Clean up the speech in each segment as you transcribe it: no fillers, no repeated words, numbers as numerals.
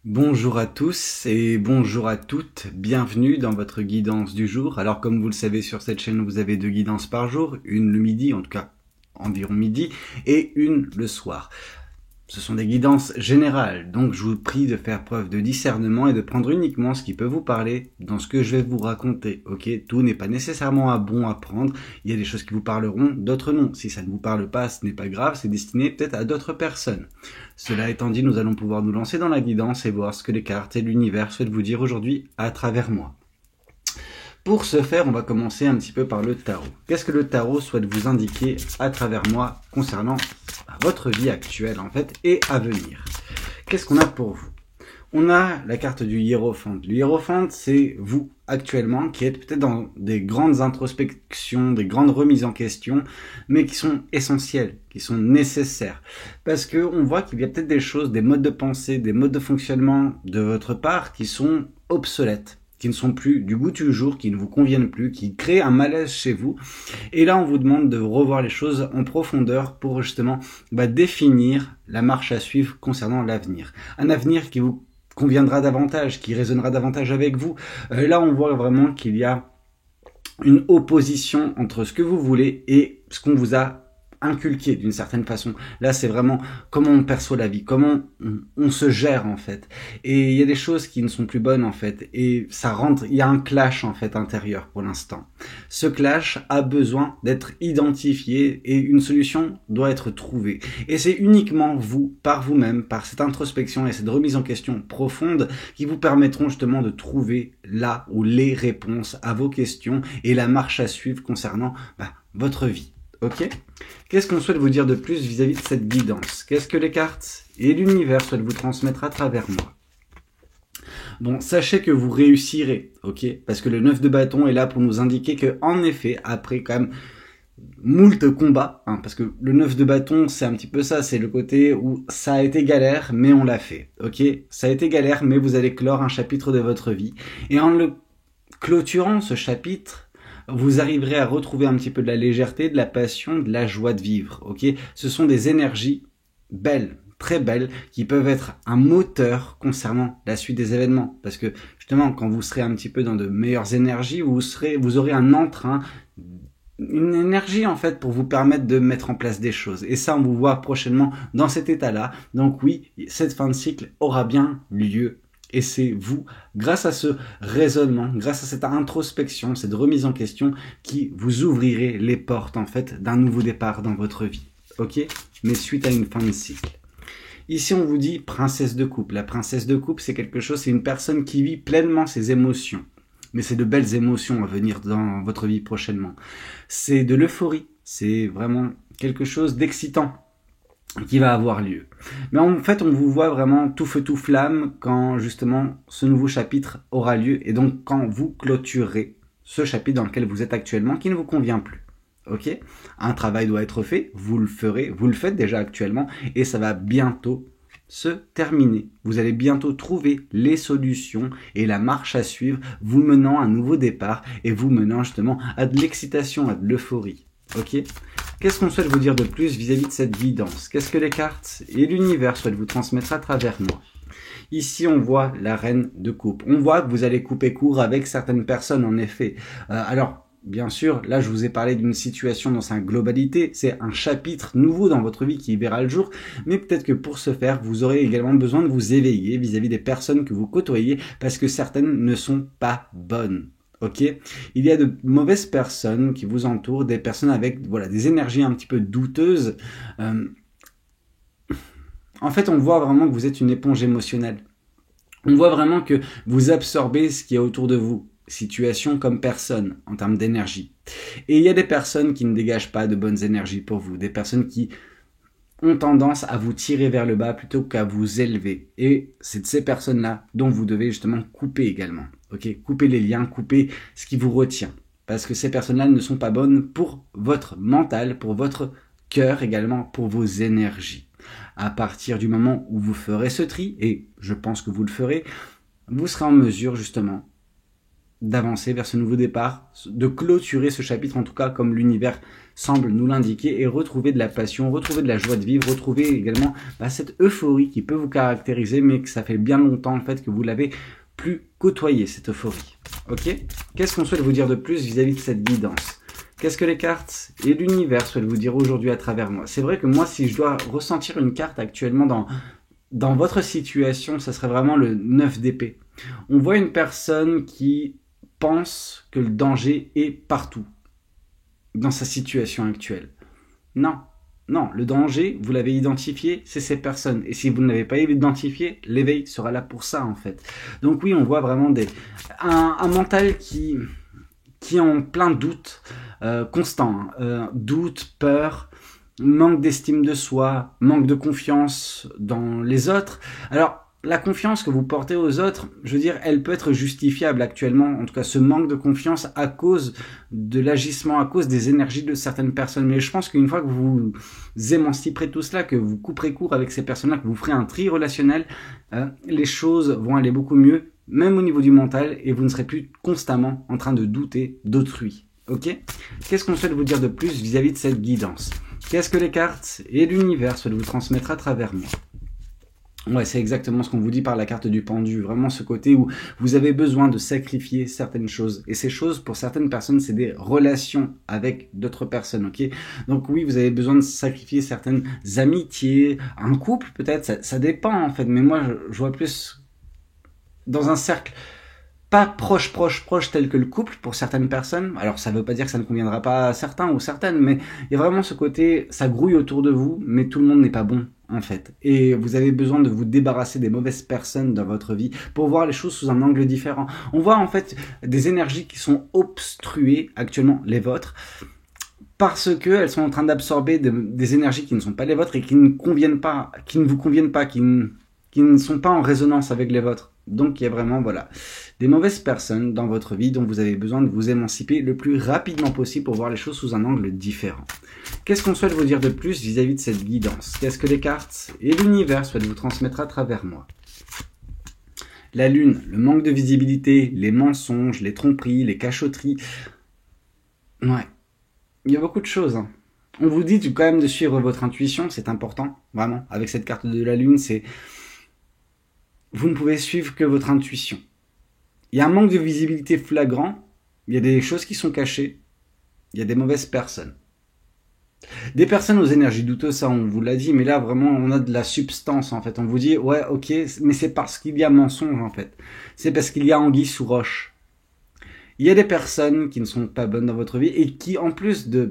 Bonjour à tous et bonjour à toutes, bienvenue dans votre guidance du jour. Alors comme vous le savez sur cette chaîne vous avez 2 guidances par jour, une le midi, en tout cas environ midi, et une le soir. Ce sont des guidances générales, donc je vous prie de faire preuve de discernement et de prendre uniquement ce qui peut vous parler dans ce que je vais vous raconter. Ok, tout n'est pas nécessairement bon à prendre, il y a des choses qui vous parleront, d'autres non. Si ça ne vous parle pas, ce n'est pas grave, c'est destiné peut-être à d'autres personnes. Cela étant dit, nous allons pouvoir nous lancer dans la guidance et voir ce que les cartes et l'univers souhaitent vous dire aujourd'hui à travers moi. Pour ce faire, on va commencer un petit peu par le tarot. Qu'est-ce que le tarot souhaite vous indiquer à travers moi concernant votre vie actuelle en fait et à venir? Qu'est-ce qu'on a pour vous? On a la carte du hiérophante. Le hiérophante, c'est vous actuellement qui êtes peut-être dans des grandes introspections, des grandes remises en question, mais qui sont essentielles, qui sont nécessaires. Parce que on voit qu'il y a peut-être des choses, des modes de pensée, des modes de fonctionnement de votre part qui sont obsolètes, qui ne sont plus du goût du jour, qui ne vous conviennent plus, qui créent un malaise chez vous. Et là, on vous demande de revoir les choses en profondeur pour justement définir la marche à suivre concernant l'avenir. Un avenir qui vous conviendra davantage, qui résonnera davantage avec vous. Là, on voit vraiment qu'il y a une opposition entre ce que vous voulez et ce qu'on vous a inculqué d'une certaine façon. Là, c'est vraiment comment on perçoit la vie, comment on se gère en fait. Et il y a des choses qui ne sont plus bonnes en fait. Et ça rentre, il y a un clash en fait intérieur pour l'instant. Ce clash a besoin d'être identifié et une solution doit être trouvée. Et c'est uniquement vous, par vous-même, par cette introspection et cette remise en question profonde qui vous permettront justement de trouver là ou les réponses à vos questions et la marche à suivre concernant votre vie. Ok? Qu'est-ce qu'on souhaite vous dire de plus vis-à-vis de cette guidance? Qu'est-ce que les cartes et l'univers souhaitent vous transmettre à travers moi? Bon, sachez que vous réussirez, ok? Parce que le 9 de bâton est là pour nous indiquer que, en effet, après quand même moult combats, parce que le 9 de bâton, c'est un petit peu ça, c'est le côté où ça a été galère, mais on l'a fait, ok? Ça a été galère, mais vous allez clore un chapitre de votre vie. Et en le clôturant, ce chapitre, vous arriverez à retrouver un petit peu de la légèreté, de la passion, de la joie de vivre, ok? Ce sont des énergies belles, très belles, qui peuvent être un moteur concernant la suite des événements. Parce que, justement, quand vous serez un petit peu dans de meilleures énergies, vous aurez un entrain, une énergie, en fait, pour vous permettre de mettre en place des choses. Et ça, on vous voit prochainement dans cet état-là. Donc oui, cette fin de cycle aura bien lieu. Et c'est vous, grâce à ce raisonnement, grâce à cette introspection, cette remise en question, qui vous ouvrirez les portes, en fait, d'un nouveau départ dans votre vie. Ok? Mais suite à une fin de cycle. Ici, on vous dit princesse de coupe. La princesse de coupe, c'est quelque chose, c'est une personne qui vit pleinement ses émotions. Mais c'est de belles émotions à venir dans votre vie prochainement. C'est de l'euphorie. C'est vraiment quelque chose d'excitant qui va avoir lieu. Mais en fait, on vous voit vraiment tout feu tout flamme quand justement ce nouveau chapitre aura lieu et donc quand vous clôturerez ce chapitre dans lequel vous êtes actuellement qui ne vous convient plus. Ok? Un travail doit être fait, vous le ferez, vous le faites déjà actuellement et ça va bientôt se terminer. Vous allez bientôt trouver les solutions et la marche à suivre, vous menant à un nouveau départ et vous menant justement à de l'excitation, à de l'euphorie. Ok? Qu'est-ce qu'on souhaite vous dire de plus vis-à-vis de cette guidance? Qu'est-ce que les cartes et l'univers souhaitent vous transmettre à travers moi? Ici, on voit la reine de coupe. On voit que vous allez couper court avec certaines personnes, en effet. Alors, bien sûr, là, je vous ai parlé d'une situation dans sa globalité. C'est un chapitre nouveau dans votre vie qui verra le jour. Mais peut-être que pour ce faire, vous aurez également besoin de vous éveiller vis-à-vis des personnes que vous côtoyez parce que certaines ne sont pas bonnes. Ok, il y a de mauvaises personnes qui vous entourent, des personnes avec des énergies un petit peu douteuses. En fait, on voit vraiment que vous êtes une éponge émotionnelle. On voit vraiment que vous absorbez ce qui est autour de vous, situation comme personne en termes d'énergie. Et il y a des personnes qui ne dégagent pas de bonnes énergies pour vous, des personnes qui ont tendance à vous tirer vers le bas plutôt qu'à vous élever. Et c'est de ces personnes-là dont vous devez justement couper également. Ok, couper les liens, couper ce qui vous retient. Parce que ces personnes-là ne sont pas bonnes pour votre mental, pour votre cœur également, pour vos énergies. À partir du moment où vous ferez ce tri, et je pense que vous le ferez, vous serez en mesure justement d'avancer vers ce nouveau départ, de clôturer ce chapitre, en tout cas comme l'univers semble nous l'indiquer, et retrouver de la passion, retrouver de la joie de vivre, retrouver également cette euphorie qui peut vous caractériser, mais que ça fait bien longtemps en fait que vous l'avez plus côtoyé, cette euphorie. Ok? Qu'est-ce qu'on souhaite vous dire de plus vis-à-vis de cette guidance? Qu'est-ce que les cartes et l'univers souhaitent vous dire aujourd'hui à travers moi? C'est vrai que moi, si je dois ressentir une carte actuellement dans votre situation, ça serait vraiment le 9 d'épée. On voit une personne qui pense que le danger est partout dans sa situation actuelle. Non, non, le danger, vous l'avez identifié, c'est ces personnes. Et si vous ne l'avez pas identifié, l'éveil sera là pour ça en fait. Donc oui, on voit vraiment un mental qui est en plein doute constant. Doute, peur, manque d'estime de soi, manque de confiance dans les autres. Alors, la confiance que vous portez aux autres, je veux dire, elle peut être justifiable actuellement, en tout cas ce manque de confiance à cause de l'agissement, à cause des énergies de certaines personnes. Mais je pense qu'une fois que vous émanciperez tout cela, que vous couperez court avec ces personnes-là, que vous ferez un tri relationnel, les choses vont aller beaucoup mieux, même au niveau du mental, et vous ne serez plus constamment en train de douter d'autrui. Ok? Qu'est-ce qu'on souhaite vous dire de plus vis-à-vis de cette guidance? Qu'est-ce que les cartes et l'univers souhaitent vous transmettre à travers moi? Ouais, c'est exactement ce qu'on vous dit par la carte du pendu. Vraiment ce côté où vous avez besoin de sacrifier certaines choses. Et ces choses, pour certaines personnes, c'est des relations avec d'autres personnes, ok? Donc oui, vous avez besoin de sacrifier certaines amitiés, un couple peut-être, ça dépend en fait. Mais moi, je vois plus dans un cercle pas proche tel que le couple pour certaines personnes. Alors ça veut pas dire que ça ne conviendra pas à certains ou certaines, mais il y a vraiment ce côté, ça grouille autour de vous, mais tout le monde n'est pas bon en fait. Et vous avez besoin de vous débarrasser des mauvaises personnes dans votre vie pour voir les choses sous un angle différent. On voit en fait des énergies qui sont obstruées actuellement, les vôtres, parce que elles sont en train d'absorber des énergies qui ne sont pas les vôtres et qui ne conviennent pas, qui ne vous conviennent pas, qui ne sont pas en résonance avec les vôtres. Donc il y a vraiment des mauvaises personnes dans votre vie dont vous avez besoin de vous émanciper le plus rapidement possible pour voir les choses sous un angle différent. Qu'est-ce qu'on souhaite vous dire de plus vis-à-vis de cette guidance? Qu'est-ce que les cartes et l'univers souhaitent vous transmettre à travers moi? La lune, le manque de visibilité, les mensonges, les tromperies, les cachotteries. Ouais, il y a beaucoup de choses. On vous dit quand même de suivre votre intuition, c'est important, vraiment. Avec cette carte de la lune, vous ne pouvez suivre que votre intuition. Il y a un manque de visibilité flagrant, il y a des choses qui sont cachées, il y a des mauvaises personnes. Des personnes aux énergies douteuses, ça on vous l'a dit, mais là vraiment on a de la substance en fait. On vous dit, ouais ok, mais c'est parce qu'il y a mensonge en fait. C'est parce qu'il y a anguille sous roche. Il y a des personnes qui ne sont pas bonnes dans votre vie et qui en plus de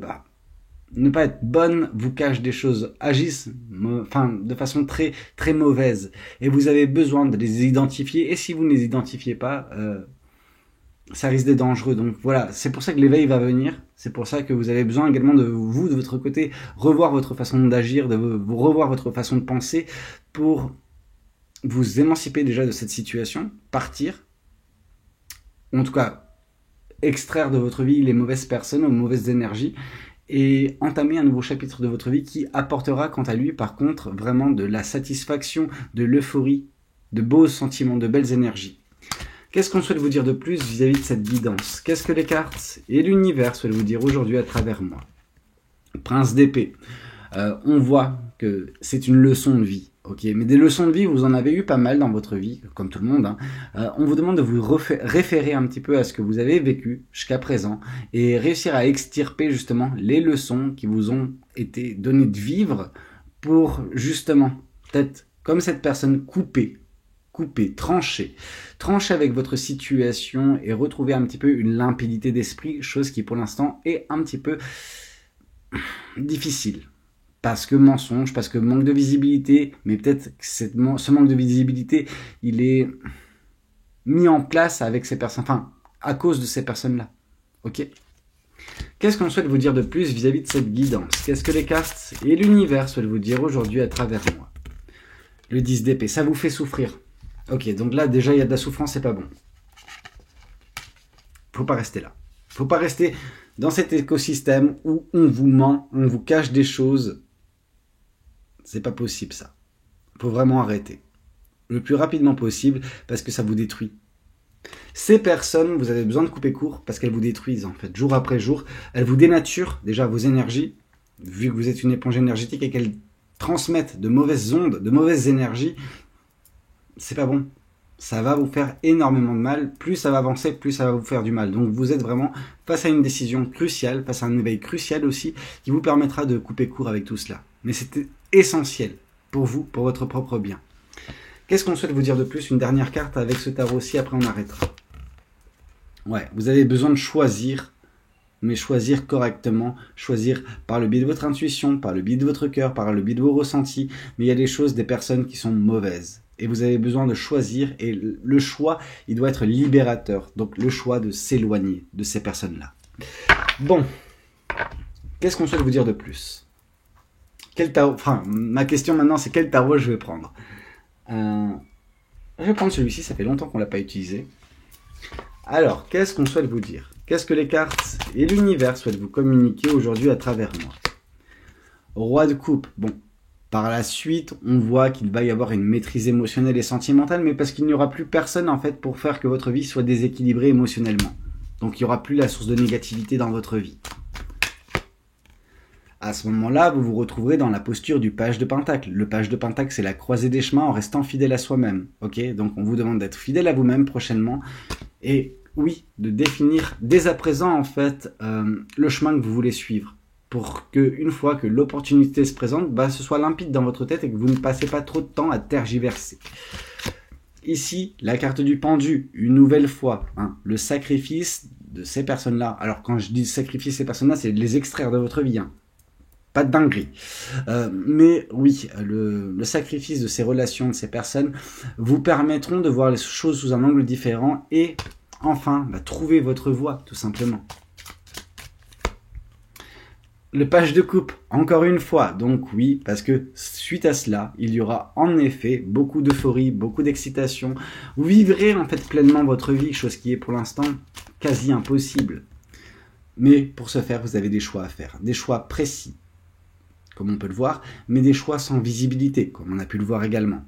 ne pas être bonnes, vous cachent des choses, agissent de façon très très mauvaise. Et vous avez besoin de les identifier. Et si vous ne les identifiez pas, ça risque d'être dangereux. Donc voilà, c'est pour ça que l'éveil va venir. C'est pour ça que vous avez besoin également de vous, de votre côté, revoir votre façon d'agir, de vous revoir votre façon de penser pour vous émanciper déjà de cette situation, partir, en tout cas extraire de votre vie les mauvaises personnes aux mauvaises énergies et entamer un nouveau chapitre de votre vie qui apportera quant à lui par contre vraiment de la satisfaction, de l'euphorie, de beaux sentiments, de belles énergies. Qu'est-ce qu'on souhaite vous dire de plus vis-à-vis de cette guidance? Qu'est-ce que les cartes et l'univers souhaitent vous dire aujourd'hui à travers moi? Prince d'épée. On voit que c'est une leçon de vie. Ok, mais des leçons de vie, vous en avez eu pas mal dans votre vie, comme tout le monde. On vous demande de vous référer un petit peu à ce que vous avez vécu jusqu'à présent et réussir à extirper justement les leçons qui vous ont été données de vivre pour justement, peut-être comme cette personne, couper, trancher avec votre situation et retrouver un petit peu une limpidité d'esprit, chose qui pour l'instant est un petit peu difficile. Parce que mensonge, parce que manque de visibilité, mais peut-être que ce manque de visibilité, il est mis en place avec ces personnes, à cause de ces personnes-là. Ok? Qu'est-ce qu'on souhaite vous dire de plus vis-à-vis de cette guidance? Qu'est-ce que les cartes et l'univers souhaitent vous dire aujourd'hui à travers moi? Le 10 d'épée, ça vous fait souffrir. Ok, donc là, déjà, il y a de la souffrance, c'est pas bon. Faut pas rester là. Faut pas rester dans cet écosystème où on vous ment, on vous cache des choses. C'est pas possible ça. Faut vraiment arrêter. Le plus rapidement possible parce que ça vous détruit. Ces personnes, vous avez besoin de couper court parce qu'elles vous détruisent en fait, jour après jour. Elles vous dénaturent déjà vos énergies, vu que vous êtes une éponge énergétique et qu'elles transmettent de mauvaises ondes, de mauvaises énergies. C'est pas bon. Ça va vous faire énormément de mal. Plus ça va avancer, plus ça va vous faire du mal. Donc vous êtes vraiment face à une décision cruciale, face à un éveil crucial aussi, qui vous permettra de couper court avec tout cela. Mais c'était essentiel pour vous, pour votre propre bien. Qu'est-ce qu'on souhaite vous dire de plus? Une dernière carte avec ce tarot-ci, après on arrêtera. Ouais, vous avez besoin de choisir, mais choisir correctement, choisir par le biais de votre intuition, par le biais de votre cœur, par le biais de vos ressentis. Mais il y a des choses, des personnes qui sont mauvaises. Et vous avez besoin de choisir, et le choix, il doit être libérateur. Donc le choix de s'éloigner de ces personnes-là. Bon, qu'est-ce qu'on souhaite vous dire de plus? Quel tarot, enfin, ma question maintenant, c'est quel tarot je vais prendre? Je vais prendre celui-ci, ça fait longtemps qu'on ne l'a pas utilisé. Alors, qu'est-ce qu'on souhaite vous dire? Qu'est-ce que les cartes et l'univers souhaitent vous communiquer aujourd'hui à travers moi? Roi de coupe, bon. Par la suite, on voit qu'il va y avoir une maîtrise émotionnelle et sentimentale, mais parce qu'il n'y aura plus personne en fait pour faire que votre vie soit déséquilibrée émotionnellement. Donc il n'y aura plus la source de négativité dans votre vie. À ce moment-là, vous vous retrouverez dans la posture du page de pentacle. Le page de pentacle, c'est la croisée des chemins en restant fidèle à soi-même. Ok, donc on vous demande d'être fidèle à vous-même prochainement. Et oui, de définir dès à présent en fait le chemin que vous voulez suivre. Pour qu'une fois que l'opportunité se présente, ce soit limpide dans votre tête et que vous ne passez pas trop de temps à tergiverser. Ici, la carte du pendu, une nouvelle fois, le sacrifice de ces personnes-là. Alors quand je dis sacrifier ces personnes-là, c'est de les extraire de votre vie. Pas de dinguerie. Mais oui, le sacrifice de ces relations, de ces personnes, vous permettront de voir les choses sous un angle différent et enfin, trouver votre voie, tout simplement. Le page de coupe, encore une fois, donc oui, parce que suite à cela, il y aura en effet beaucoup d'euphorie, beaucoup d'excitation. Vous vivrez en fait pleinement votre vie, chose qui est pour l'instant quasi impossible. Mais pour ce faire, vous avez des choix à faire, des choix précis, comme on peut le voir, mais des choix sans visibilité, comme on a pu le voir également.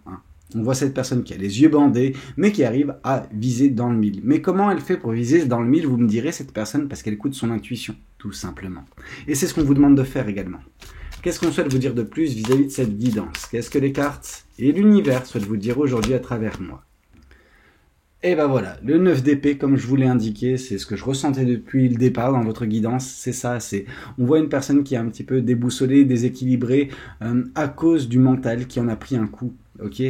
On voit cette personne qui a les yeux bandés, mais qui arrive à viser dans le mille. Mais comment elle fait pour viser dans le mille, vous me direz, cette personne, parce qu'elle écoute son intuition, tout simplement. Et c'est ce qu'on vous demande de faire également. Qu'est-ce qu'on souhaite vous dire de plus vis-à-vis de cette guidance? Qu'est-ce que les cartes et l'univers souhaitent vous dire aujourd'hui à travers moi? Et ben voilà, le 9 d'épée, comme je vous l'ai indiqué, c'est ce que je ressentais depuis le départ dans votre guidance, c'est ça, on voit une personne qui est un petit peu déboussolée, déséquilibrée, à cause du mental qui en a pris un coup, ok,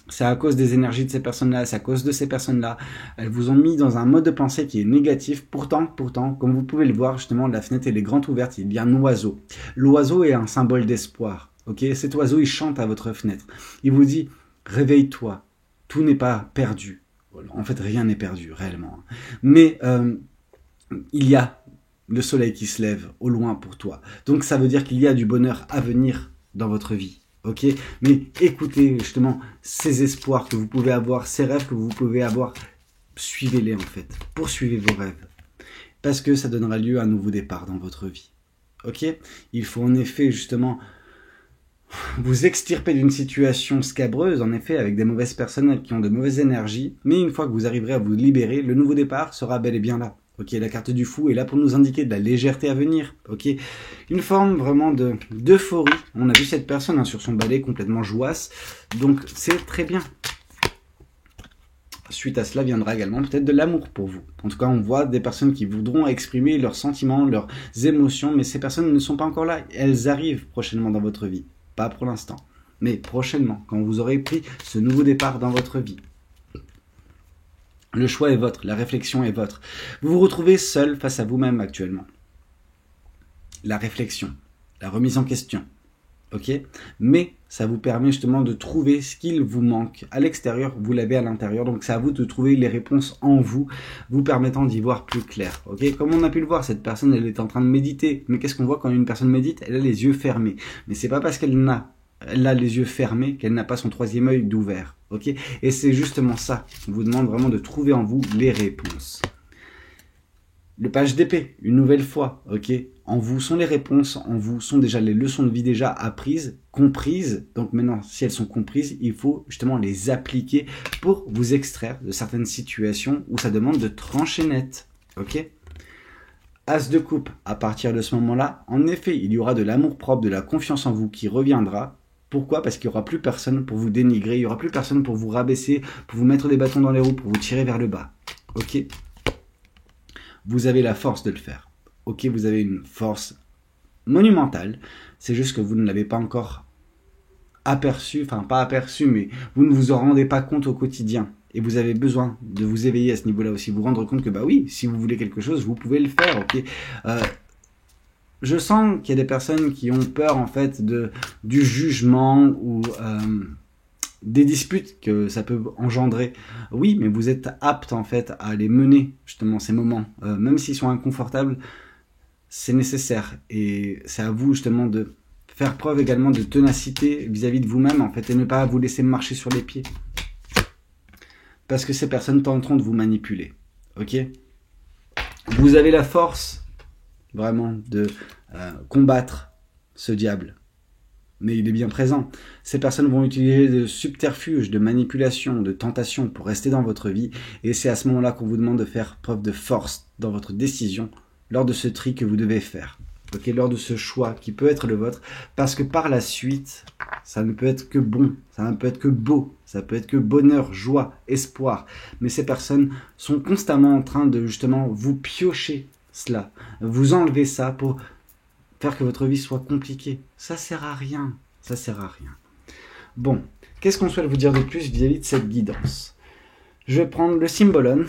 c'est à cause des énergies de ces personnes-là, c'est à cause de ces personnes-là, elles vous ont mis dans un mode de pensée qui est négatif, pourtant, comme vous pouvez le voir, justement, la fenêtre elle est grande ouverte, il y a un oiseau. L'oiseau est un symbole d'espoir, ok, cet oiseau il chante à votre fenêtre, il vous dit, réveille-toi, tout n'est pas perdu. En fait, rien n'est perdu, réellement. Mais il y a le soleil qui se lève au loin pour toi. Donc, ça veut dire qu'il y a du bonheur à venir dans votre vie. Ok? Mais écoutez, justement, ces espoirs que vous pouvez avoir, ces rêves que vous pouvez avoir, suivez-les, en fait. Poursuivez vos rêves. Parce que ça donnera lieu à un nouveau départ dans votre vie. Ok? Il faut en effet, justement, vous extirper d'une situation scabreuse, en effet, avec des mauvaises personnes qui ont de mauvaises énergies, mais une fois que vous arriverez à vous libérer, le nouveau départ sera bel et bien là. Ok, la carte du fou est là pour nous indiquer de la légèreté à venir. Ok, une forme vraiment d'euphorie. On a vu cette personne sur son balai complètement jouasse, donc c'est très bien. Suite à cela viendra également peut-être de l'amour pour vous. En tout cas, on voit des personnes qui voudront exprimer leurs sentiments, leurs émotions, mais ces personnes ne sont pas encore là. Elles arrivent prochainement dans votre vie. Pas pour l'instant, mais prochainement, quand vous aurez pris ce nouveau départ dans votre vie. Le choix est votre, la réflexion est votre. Vous vous retrouvez seul face à vous-même actuellement. La réflexion, la remise en question, ok? Mais ça vous permet justement de trouver ce qu'il vous manque. À l'extérieur, vous l'avez à l'intérieur, donc c'est à vous de trouver les réponses en vous, vous permettant d'y voir plus clair, ok? Comme on a pu le voir, cette personne, elle est en train de méditer. Mais qu'est-ce qu'on voit quand une personne médite? Elle a les yeux fermés. Mais c'est pas parce qu'elle a les yeux fermés qu'elle n'a pas son troisième œil d'ouvert, ok? Et c'est justement ça. On vous demande vraiment de trouver en vous les réponses. Le page d'épée, une nouvelle fois, ok? en vous sont les réponses, en vous sont déjà les leçons de vie déjà apprises, comprises. Donc maintenant, si elles sont comprises, il faut justement les appliquer pour vous extraire de certaines situations où ça demande de trancher net. Ok ? As de coupe, à partir de ce moment-là, en effet, il y aura de l'amour-propre, de la confiance en vous qui reviendra. Pourquoi ? Parce qu'il n'y aura plus personne pour vous dénigrer, il n'y aura plus personne pour vous rabaisser, pour vous mettre des bâtons dans les roues, pour vous tirer vers le bas. Ok ? Vous avez la force de le faire. Ok, vous avez une force monumentale. C'est juste que vous ne l'avez pas encore aperçu, enfin pas aperçu, mais vous ne vous en rendez pas compte au quotidien. Et vous avez besoin de vous éveiller à ce niveau-là aussi, vous rendre compte que bah oui, si vous voulez quelque chose, vous pouvez le faire. Ok. Je sens qu'il y a des personnes qui ont peur en fait du jugement ou des disputes que ça peut engendrer. Oui, mais vous êtes apte en fait à les mener justement ces moments, même s'ils sont inconfortables. C'est nécessaire et c'est à vous justement de faire preuve également de ténacité vis-à-vis de vous-même en fait et ne pas vous laisser marcher sur les pieds parce que ces personnes tenteront de vous manipuler. Ok ? Vous avez la force vraiment de combattre ce diable, mais il est bien présent. Ces personnes vont utiliser de subterfuges, de manipulation, de tentation pour rester dans votre vie et c'est à ce moment-là qu'on vous demande de faire preuve de force dans votre décision lors de ce tri que vous devez faire, ok, lors de ce choix qui peut être le vôtre, parce que par la suite, ça ne peut être que bon, ça ne peut être que beau, ça peut être que bonheur, joie, espoir. Mais ces personnes sont constamment en train de justement vous piocher cela, vous enlever ça pour faire que votre vie soit compliquée. Ça sert à rien, ça sert à rien. Bon, qu'est-ce qu'on souhaite vous dire de plus vis-à-vis de cette guidance ? Je vais prendre le Symbolon.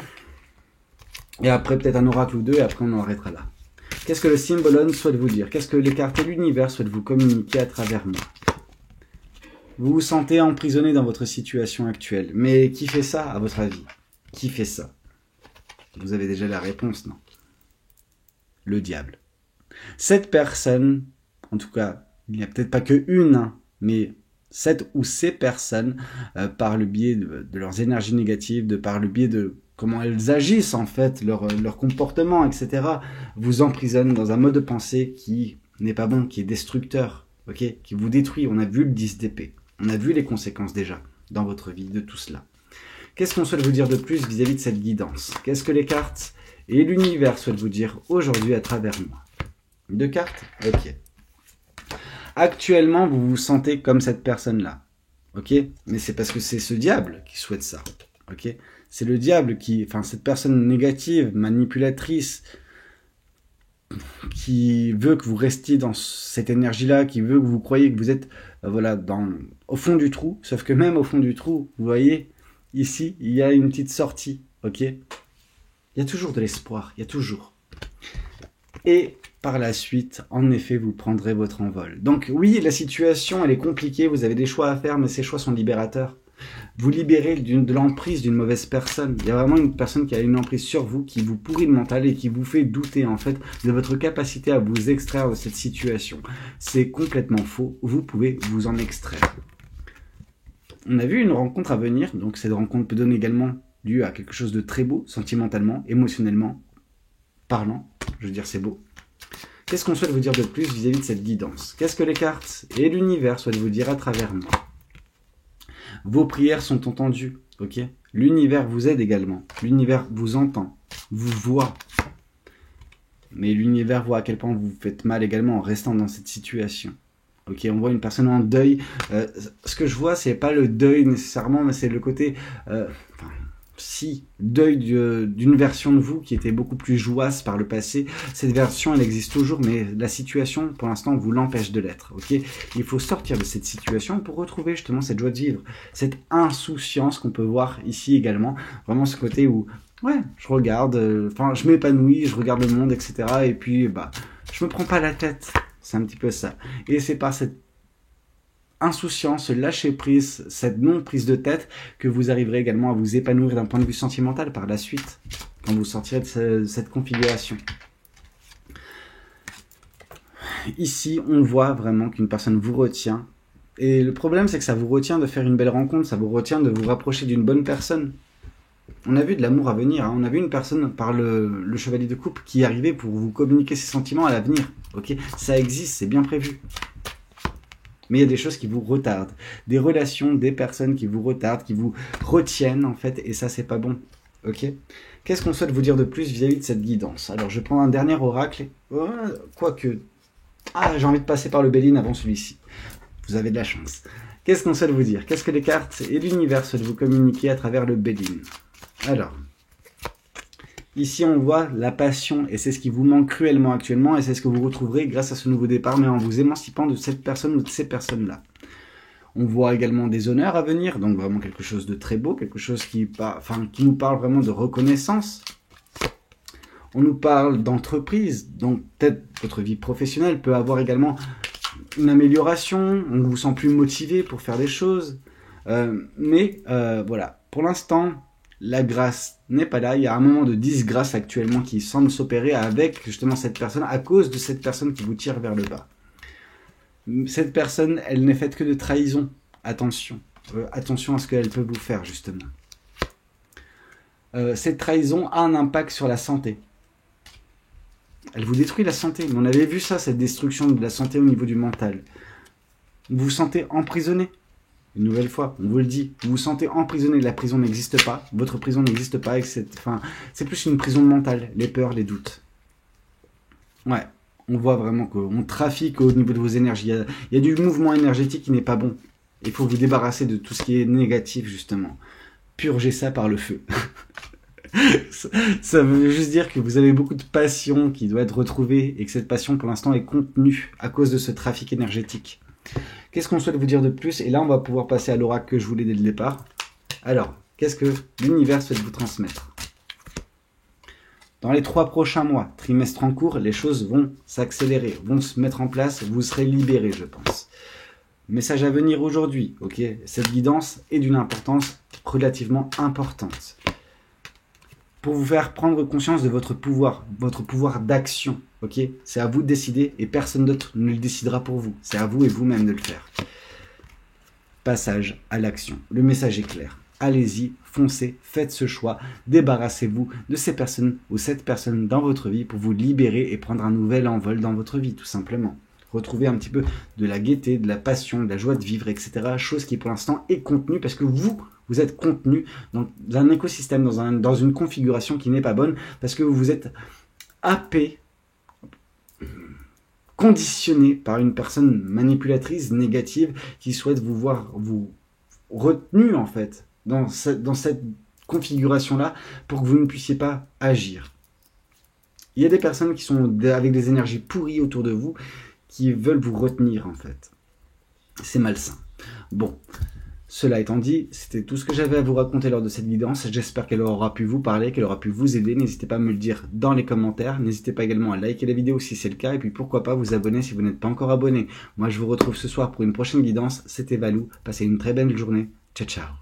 Et après, peut-être un oracle ou deux, et après, on en arrêtera là. Qu'est-ce que le Symbolon souhaite vous dire ? Qu'est-ce que les cartes et l'univers souhaitent vous communiquer à travers moi ? Vous vous sentez emprisonné dans votre situation actuelle. Mais qui fait ça, à votre avis ? Qui fait ça ? Vous avez déjà la réponse, non ? Le diable. Cette personne, en tout cas, il n'y a peut-être pas que une, hein, mais cette ou ces personnes, par le biais de leurs énergies négatives, par le biais de comment elles agissent en fait, leur comportement, etc., vous emprisonnent dans un mode de pensée qui n'est pas bon, qui est destructeur, ok, qui vous détruit. On a vu le 10 d'épée, on a vu les conséquences déjà dans votre vie de tout cela. Qu'est-ce qu'on souhaite vous dire de plus vis-à-vis de cette guidance ? Qu'est-ce que les cartes et l'univers souhaitent vous dire aujourd'hui à travers moi ? 2 cartes ? Ok. Actuellement, vous vous sentez comme cette personne-là, ok ? Mais c'est parce que c'est ce diable qui souhaite ça, ok ? C'est le diable qui, enfin cette personne négative, manipulatrice, qui veut que vous restiez dans cette énergie-là, qui veut que vous croyiez que vous êtes voilà, au fond du trou, sauf que même au fond du trou, vous voyez, ici, il y a une petite sortie, ok ? Il y a toujours de l'espoir, il y a toujours. Et par la suite, en effet, vous prendrez votre envol. Donc oui, la situation, elle est compliquée, vous avez des choix à faire, mais ces choix sont libérateurs. Vous libérez de l'emprise d'une mauvaise personne. Il y a vraiment une personne qui a une emprise sur vous, qui vous pourrit le mental et qui vous fait douter en fait de votre capacité à vous extraire de cette situation. C'est complètement faux, vous pouvez vous en extraire. On a vu une rencontre à venir, donc cette rencontre peut donner également lieu à quelque chose de très beau, sentimentalement, émotionnellement parlant. Je veux dire, c'est beau. Qu'est-ce qu'on souhaite vous dire de plus vis-à-vis de cette guidance ? Qu'est-ce que les cartes et l'univers souhaitent vous dire à travers moi ? Vos prières sont entendues, ok ? L'univers vous aide également. L'univers vous entend, vous voit. Mais l'univers voit à quel point vous vous faites mal également en restant dans cette situation. Ok, on voit une personne en deuil. Ce que je vois, c'est pas le deuil nécessairement, mais c'est le côté... deuil d'une version de vous qui était beaucoup plus jouasse par le passé. Cette version, elle existe toujours, mais la situation, pour l'instant, vous l'empêche de l'être. Ok, il faut sortir de cette situation pour retrouver justement cette joie de vivre, cette insouciance qu'on peut voir ici également. Vraiment ce côté où, ouais, je regarde, je m'épanouis, je regarde le monde, etc. Et puis, je me prends pas la tête. C'est un petit peu ça. Et c'est par cette insouciance, ce lâcher prise, cette non prise de tête que vous arriverez également à vous épanouir d'un point de vue sentimental par la suite, quand vous sortirez de cette configuration. Ici, on voit vraiment qu'une personne vous retient. Et le problème, c'est que ça vous retient de faire une belle rencontre, ça vous retient de vous rapprocher d'une bonne personne. On a vu de l'amour à venir, hein. On a vu une personne par le chevalier de coupe qui arrivait pour vous communiquer ses sentiments à l'avenir. Ok, ça existe, c'est bien prévu. Mais il y a des choses qui vous retardent. Des relations, des personnes qui vous retardent, qui vous retiennent en fait, et ça c'est pas bon. Ok. Qu'est-ce qu'on souhaite vous dire de plus vis-à-vis de cette guidance? Alors je prends un dernier oracle, quoique... Ah, j'ai envie de passer par le Béline avant celui-ci. Vous avez de la chance. Qu'est-ce qu'on souhaite vous dire? Qu'est-ce que les cartes et l'univers souhaitent vous communiquer à travers le Béline? Alors, ici on voit la passion, et c'est ce qui vous manque cruellement actuellement, et c'est ce que vous retrouverez grâce à ce nouveau départ, mais en vous émancipant de cette personne ou de ces personnes-là. On voit également des honneurs à venir, donc vraiment quelque chose de très beau, quelque chose qui nous parle vraiment de reconnaissance. On nous parle d'entreprise, donc peut-être votre vie professionnelle peut avoir également une amélioration, on vous sent plus motivé pour faire des choses. Voilà, pour l'instant, la grâce n'est pas là. Il y a un moment de disgrâce actuellement qui semble s'opérer avec justement cette personne, à cause de cette personne qui vous tire vers le bas. Cette personne, elle n'est faite que de trahison. Attention. Attention à ce qu'elle peut vous faire, justement. Cette trahison a un impact sur la santé. Elle vous détruit la santé. On avait vu ça, cette destruction de la santé au niveau du mental. Vous vous sentez emprisonné. Une nouvelle fois, on vous le dit, vous vous sentez emprisonné. La prison n'existe pas. Votre prison n'existe pas. C'est plus une prison mentale. Les peurs, les doutes. Ouais. On voit vraiment qu'on trafique au niveau de vos énergies. Il y a du mouvement énergétique qui n'est pas bon. Il faut vous débarrasser de tout ce qui est négatif, justement. Purgez ça par le feu. Ça veut juste dire que vous avez beaucoup de passion qui doit être retrouvée et que cette passion, pour l'instant, est contenue à cause de ce trafic énergétique. Qu'est-ce qu'on souhaite vous dire de plus? Et là, on va pouvoir passer à l'oracle que je voulais dès le départ. Alors, qu'est-ce que l'univers souhaite vous transmettre? Dans les 3 prochains mois, trimestre en cours, les choses vont s'accélérer, vont se mettre en place, vous serez libérés, je pense. Message à venir aujourd'hui, ok? Cette guidance est d'une importance relativement importante. Pour vous faire prendre conscience de votre pouvoir d'action, ok? C'est à vous de décider et personne d'autre ne le décidera pour vous. C'est à vous et vous-même de le faire. Passage à l'action. Le message est clair. Allez-y, foncez, faites ce choix, débarrassez-vous de ces personnes ou cette personne dans votre vie pour vous libérer et prendre un nouvel envol dans votre vie, tout simplement. Retrouvez un petit peu de la gaieté, de la passion, de la joie de vivre, etc. Chose qui pour l'instant est contenue parce que vous êtes contenu dans un écosystème, dans une configuration qui n'est pas bonne parce que vous êtes happé, conditionné par une personne manipulatrice, négative, qui souhaite vous voir retenu en fait dans cette configuration-là pour que vous ne puissiez pas agir. Il y a des personnes qui sont avec des énergies pourries autour de vous qui veulent vous retenir en fait. C'est malsain. Bon, cela étant dit, c'était tout ce que j'avais à vous raconter lors de cette guidance. J'espère qu'elle aura pu vous parler, qu'elle aura pu vous aider. N'hésitez pas à me le dire dans les commentaires. N'hésitez pas également à liker la vidéo si c'est le cas. Et puis pourquoi pas vous abonner si vous n'êtes pas encore abonné. Moi je vous retrouve ce soir pour une prochaine guidance. C'était Valou. Passez une très belle journée. Ciao ciao.